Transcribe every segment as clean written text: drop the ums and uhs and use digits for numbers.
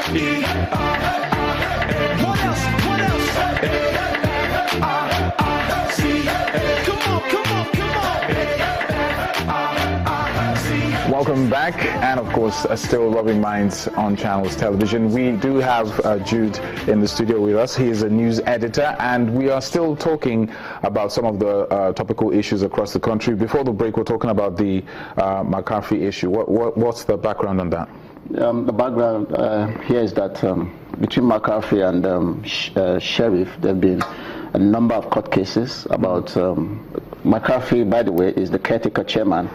What else? What else? Come on, come on, come on. Welcome back, and of course, still Rubbing Minds on Channels Television. We do have Jude in the studio with us. He is a news editor, and we are still talking about some of the topical issues across the country. Before the break, we're talking about the McCarthy issue. What's the background on that? The background here is that between McCarthy and Sheriff, there have been a number of court cases about McCarthy, by the way, is the caretaker chairman,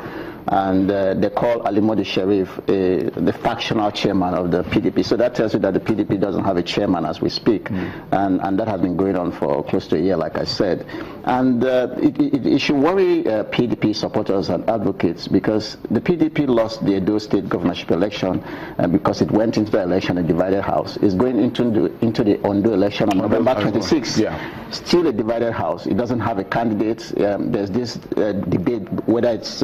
and they call Alimodi Sheriff the factional chairman of the PDP. So that tells you that the PDP doesn't have a chairman as we speak, and that has been going on for close to a year, like I said. And it should worry PDP supporters and advocates, because the PDP lost the Edo State governorship election because it went into the election a divided house. It's going into the Ondo election on November 26th. Yeah. Still a divided house. It doesn't have a candidate. There's this debate whether it's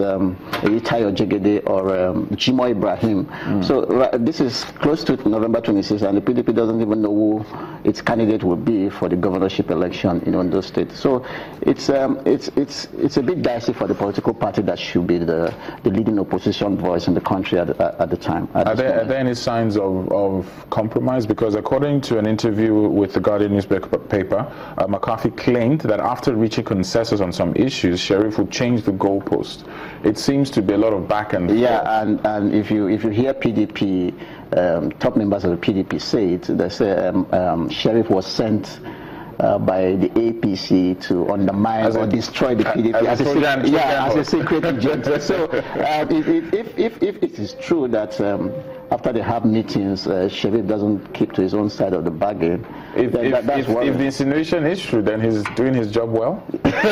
Tayo Jegede or Jimo Ibrahim. So this is close to November 26th, and the PDP doesn't even know who its candidate will be for the governorship election in Ondo State. So it's a bit dicey for the political party that should be the leading opposition voice in the country at the time. Are there any signs of compromise? Because according to an interview with the Guardian newspaper, McCarthy claimed that after reaching consensus on some issues, Sheriff would change the goalpost. It seems to be a lot of back and forth. Yeah, and if you hear PDP top members of the PDP say it, they say Sheriff was sent by the APC to undermine or destroy the PDP as a secret agent. So if it is true that after they have meetings, Sheriff doesn't keep to his own side of the bargain, if the insinuation is true, then he's doing his job well. That's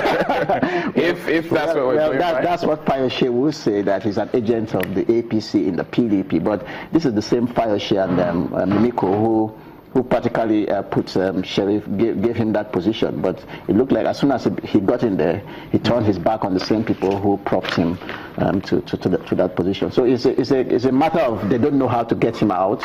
what Fayose will say, that he's an agent of the APC in the PDP. But this is the same Fayose and Mimiko who practically put Sheriff, gave him that position. But it looked like as soon as he got in there, he turned his back on the same people who propped him to that position. So it's a matter of they don't know how to get him out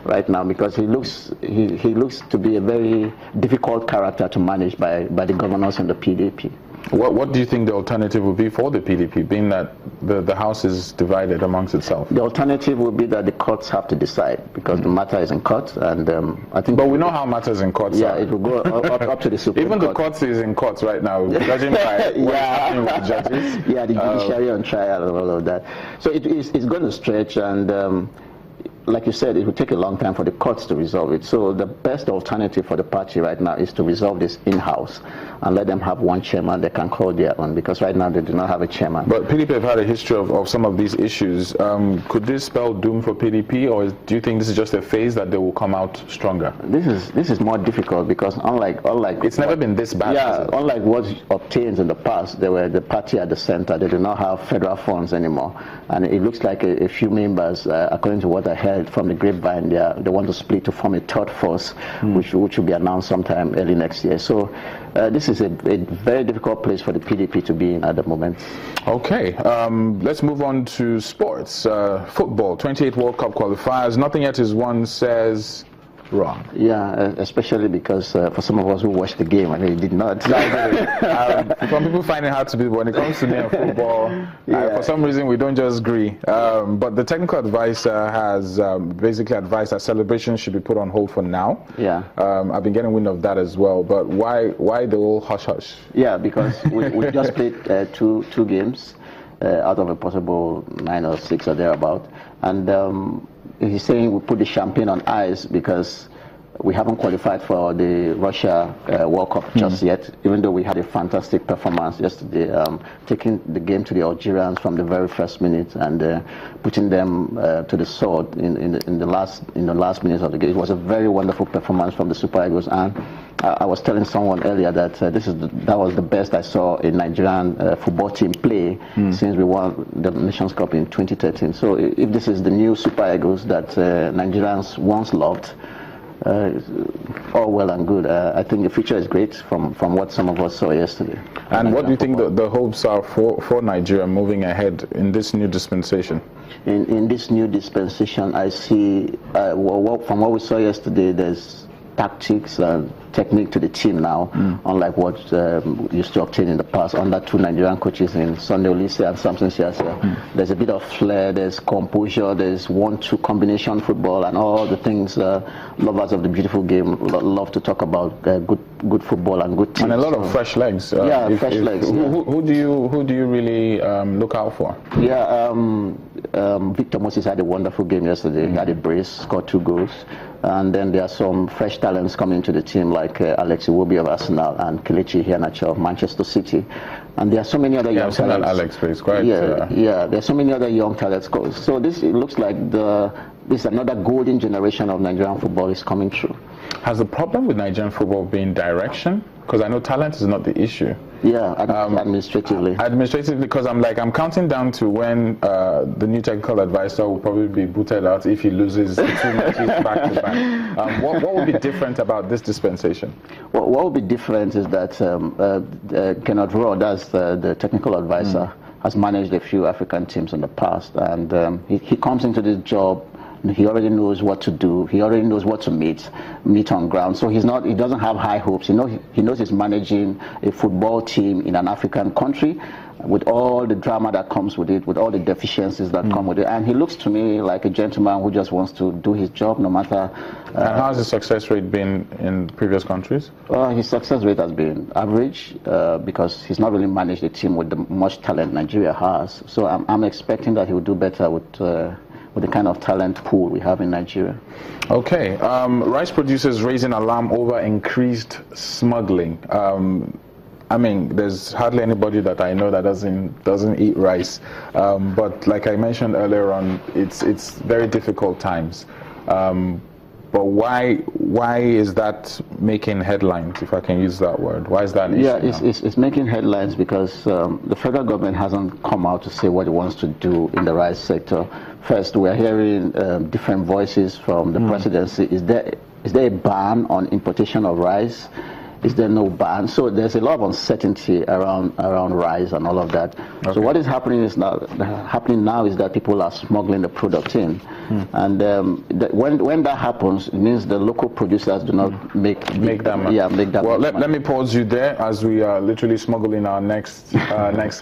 right now, because he looks to be a very difficult character to manage by the governors in the PDP. What do you think the alternative would be for the PDP, being that the House is divided amongst itself? The alternative would be that the courts have to decide, because the matter is in court, and I think. But we know how matters in courts. Yeah, it will go up to the Supreme Even Court. The courts is in courts right now, judging by what's happening with the judges. Yeah, the judiciary on trial and all of that. So it's going to stretch, and like you said, it will take a long time for the courts to resolve it. So the best alternative for the party right now is to resolve this in-house and let them have one chairman they can call their own, because right now they do not have a chairman. But PDP have had a history of some of these issues. Could this spell doom for PDP, or do you think this is just a phase that they will come out stronger? This is more difficult, because unlike it's never been this bad. Yeah, unlike what obtained in the past, they were the party at the center. They do not have federal funds anymore, and it looks like a few members, according to what I heard from the grapevine, they want to split to form a third force, which will be announced sometime early next year. So this is a very difficult place for the PDP to be in at the moment. Okay, let's move on to sports. Football, 28 World Cup qualifiers. Nothing yet is one, says wrong. Yeah, especially because for some of us who watched the game, I mean, it did not. Some people find it hard to believe when it comes to the football. For some reason, we don't just agree. But the technical advisor has basically advised that celebrations should be put on hold for now. Yeah. I've been getting wind of that as well. But why the whole hush-hush? Yeah, because we just played two games out of a possible 9 or 6 or thereabout. And he's saying we put the champagne on ice because we haven't qualified for the Russia World Cup just yet, even though we had a fantastic performance yesterday, taking the game to the Algerians from the very first minute and putting them to the sword in the last minutes of the game. It was a very wonderful performance from the Super Eagles, and I was telling someone earlier that that was the best I saw a Nigerian football team play since we won the Nations Cup in 2013. So if this is the new Super Eagles that Nigerians once loved, all well and good. I think the future is great from what some of us saw yesterday. And what do you think the hopes are for Nigeria moving ahead in this new dispensation? in this new dispensation, I see, from what we saw yesterday, there's tactics and technique to the team now, unlike what used to obtain in the past under two Nigerian coaches in Sunday Olise and Samson Siasia. There's a bit of flair, there's composure, there's 1-2 combination football, and all the things lovers of the beautiful game love to talk about. Good football and good teams. And a lot of fresh legs. Fresh legs. Who do you really look out for? Victor Moses had a wonderful game yesterday. He had a brace, scored 2 goals. And then there are some fresh talents coming into the team like Alex Iwobi of Arsenal and Kelechi Iheanacho of Manchester City. And there are so many other young talents. Alex plays quite. There are so many other young talents. So it looks like this another golden generation of Nigerian football is coming through. Has the problem with Nigerian football been direction? Because I know talent is not the issue. Yeah, administratively. Administratively, because I'm counting down to when the new technical advisor will probably be booted out if he loses 2 matches back to back. What would be different about this dispensation? What would be different is that Kenneth Rowe, that's the technical advisor, has managed a few African teams in the past, and he comes into this job. He already knows what to do. He already knows what to meet on ground. So he doesn't have high hopes. He knows he's managing a football team in an African country, with all the drama that comes with it, with all the deficiencies that come with it. And he looks to me like a gentleman who just wants to do his job, no matter. And how has the success rate been in previous countries? His success rate has been average because he's not really managed a team with the much talent Nigeria has. So I'm expecting that he will do better with the kind of talent pool we have in Nigeria. Okay, rice producers raising alarm over increased smuggling. I mean, there's hardly anybody that I know that doesn't eat rice, but like I mentioned earlier on, it's very difficult times. But why is that making headlines, if I can use that word? Why is that an issue? Yeah, it's making headlines because the federal government hasn't come out to say what it wants to do in the rice sector. First, we're hearing different voices from the presidency. Is there a ban on importation of rice? Is there no ban? So there's a lot of uncertainty around rice and all of that. Okay. So what is happening now is that people are smuggling the product in, and when that happens, it means the local producers do not make that money. Yeah, make that. Well, let me pause you there as we are literally smuggling our next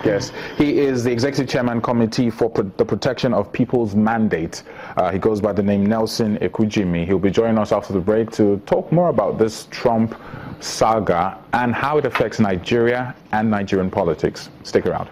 guest. He is the executive chairman committee for the protection of people's mandate. He goes by the name Nelson Ekujimi. He'll be joining us after the break to talk more about this Trump saga and how it affects Nigeria and Nigerian politics. Stick around.